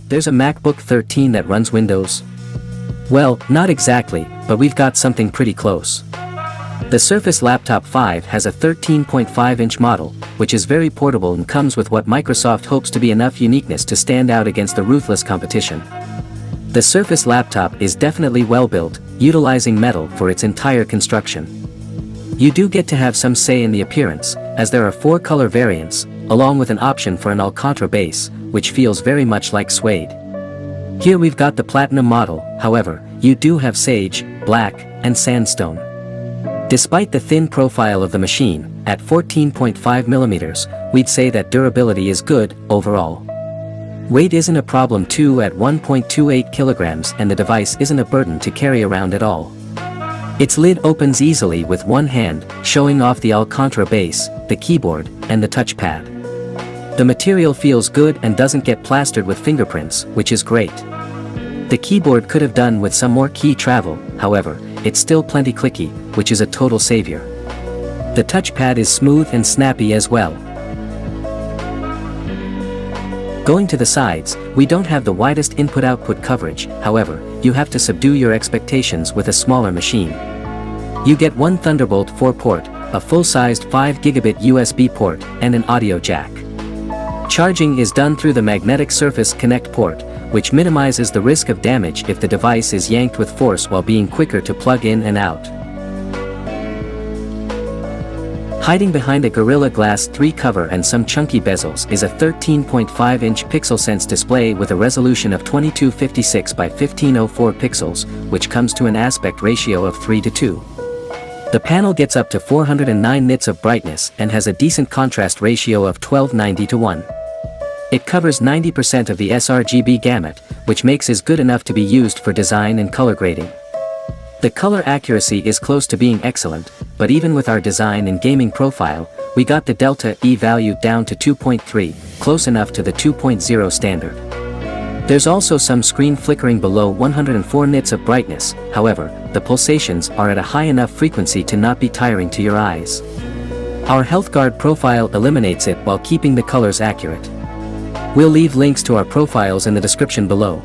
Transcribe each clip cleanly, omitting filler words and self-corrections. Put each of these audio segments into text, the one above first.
there's a MacBook 13 that runs Windows? Well, not exactly, but we've got something pretty close. The Surface Laptop 5 has a 13.5-inch model, which is very portable and comes with what Microsoft hopes to be enough uniqueness to stand out against the ruthless competition. The Surface Laptop is definitely well built, utilizing metal for its entire construction. You do get to have some say in the appearance, as there are 4 color variants, along with an option for an Alcantara base, which feels very much like suede. Here we've got the Platinum model, however, you do have Sage, Black, and Sandstone. Despite the thin profile of the machine, at 14.5mm, we'd say that durability is good, overall. Weight isn't a problem too at 1.28 kilograms, and the device isn't a burden to carry around at all. Its lid opens easily with one hand, showing off the Alcantara base, the keyboard, and the touchpad. The material feels good and doesn't get plastered with fingerprints, which is great. The keyboard could have done with some more key travel, however, it's still plenty clicky, which is a total savior. The touchpad is smooth and snappy as well. Going to the sides, we don't have the widest input-output coverage, however, you have to subdue your expectations with a smaller machine. You get one Thunderbolt 4 port, a full-sized 5GB USB port, and an audio jack. Charging is done through the Magnetic Surface Connect port, which minimizes the risk of damage if the device is yanked with force while being quicker to plug in and out. Hiding behind a Gorilla Glass 3 cover and some chunky bezels is a 13.5-inch PixelSense display with a resolution of 2256 by 1504 pixels, which comes to an aspect ratio of 3:2. The panel gets up to 409 nits of brightness and has a decent contrast ratio of 1290:1. It covers 90% of the sRGB gamut, which makes it good enough to be used for design and color grading. The color accuracy is close to being excellent, but even with our design and gaming profile, we got the delta E value down to 2.3, close enough to the 2.0 standard. There's also some screen flickering below 104 nits of brightness, however, the pulsations are at a high enough frequency to not be tiring to your eyes. Our HealthGuard profile eliminates it while keeping the colors accurate. We'll leave links to our profiles in the description below.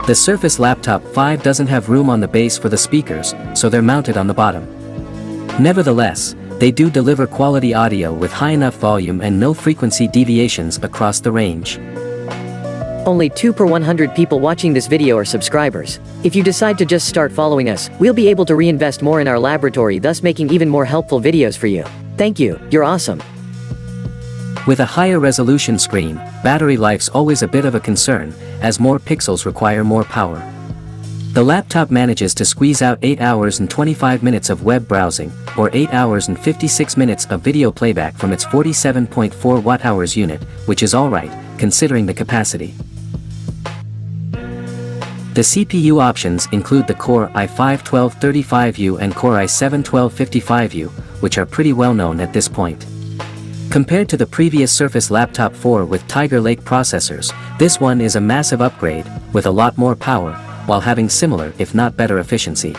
The Surface Laptop 5 doesn't have room on the base for the speakers, so they're mounted on the bottom. Nevertheless, they do deliver quality audio with high enough volume and no frequency deviations across the range. Only 2 per 100 people watching this video are subscribers. If you decide to just start following us, we'll be able to reinvest more in our laboratory, thus making even more helpful videos for you. Thank you, you're awesome. With a higher resolution screen, battery life's always a bit of a concern, as more pixels require more power. The laptop manages to squeeze out 8 hours and 25 minutes of web browsing, or 8 hours and 56 minutes of video playback from its 47.4 Wh unit, which is alright, considering the capacity. The CPU options include the Core i5-1235U and Core i7-1255U, which are pretty well known at this point. Compared to the previous Surface Laptop 4 with Tiger Lake processors, this one is a massive upgrade, with a lot more power, while having similar if not better efficiency.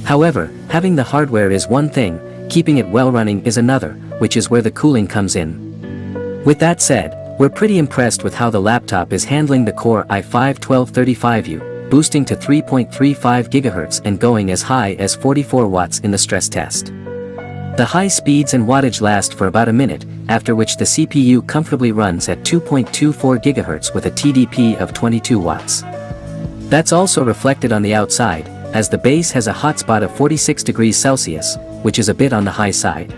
However, having the hardware is one thing, keeping it well running is another, which is where the cooling comes in. With that said, we're pretty impressed with how the laptop is handling the Core i5-1235U, boosting to 3.35 GHz and going as high as 44 watts in the stress test. The high speeds and wattage last for about a minute, after which the CPU comfortably runs at 2.24 GHz with a TDP of 22 watts. That's also reflected on the outside, as the base has a hotspot of 46 degrees Celsius, which is a bit on the high side.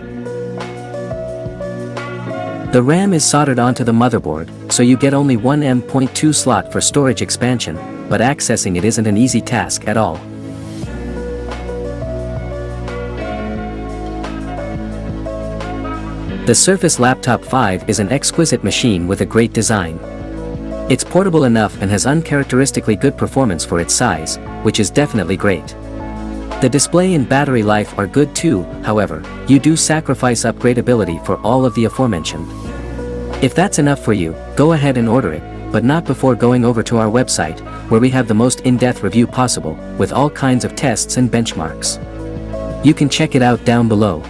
The RAM is soldered onto the motherboard, so you get only one M.2 slot for storage expansion, but accessing it isn't an easy task at all. The Surface Laptop 5 is an exquisite machine with a great design. It's portable enough and has uncharacteristically good performance for its size, which is definitely great. The display and battery life are good too, however, you do sacrifice upgradability for all of the aforementioned. If that's enough for you, go ahead and order it, but not before going over to our website, where we have the most in-depth review possible, with all kinds of tests and benchmarks. You can check it out down below.